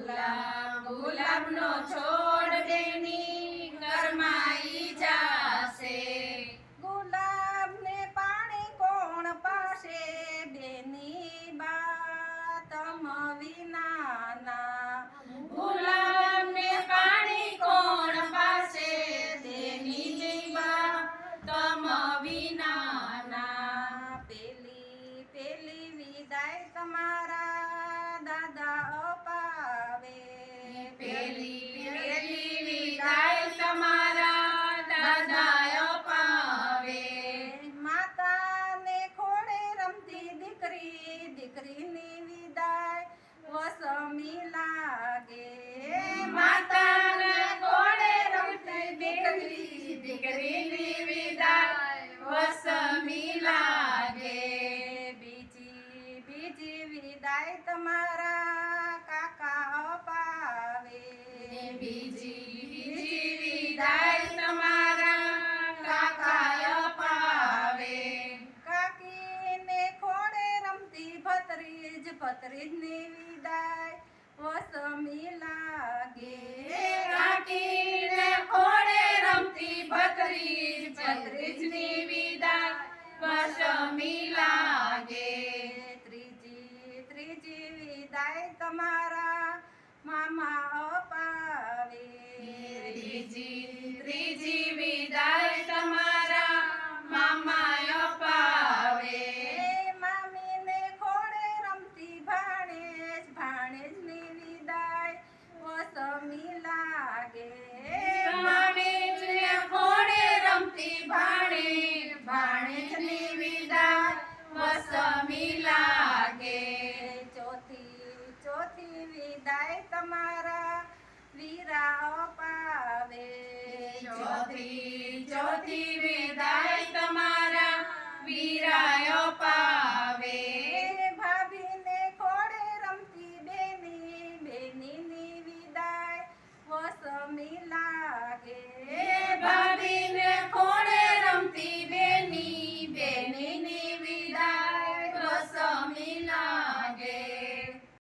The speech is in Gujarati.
ગુલાબનો છોડ બેની કરમાઈ જાશે. ગુલાબને પાણી કોણ પાશે બેની બા તમ વિનાના. ગુલાબને પાણી કોણ પાશે તેની બા તમ વિનાના. પેલી પેલી વિદાય તમારા દાદા અપાવે. પેલી પેલી વિદાય તમારા દાદા અપાવે. માતાને ખોળે રમતી દીકરી દીકરીની વિદાય વસમી લાગે. માતાના કોળે રમતી દીકરી દીકરીની વિદાય વસમી લાગે. બીજી બીજી વિદાય તમારા કાકા અપાવે. બીજી બીજી વિદાય તમારા કાકા અપાવે. કાકીને ખોળે રમતી ભત્રીજ ભત્રીજની વિદાય વસમી લાગે. કાકીને ખોળે રમતી ભત્રીજ ભત્રીજની વિદાય વસમી લાગે. ત્રીજી ત્રીજી વિદાય તમારા મામા અપાવે. ત્રીજી ત્રીજી વિદાય તમારા મામા અપાવે. મામીને ખોળે રમતી ભાણેજ ભાણેજની વિદાય વસમી લાગે. મામીને ખોળે રમતી ભાણેજ ભાણેજની વિદાય વસમી લાગે. ચોથી ચોથી વિદાય તમારા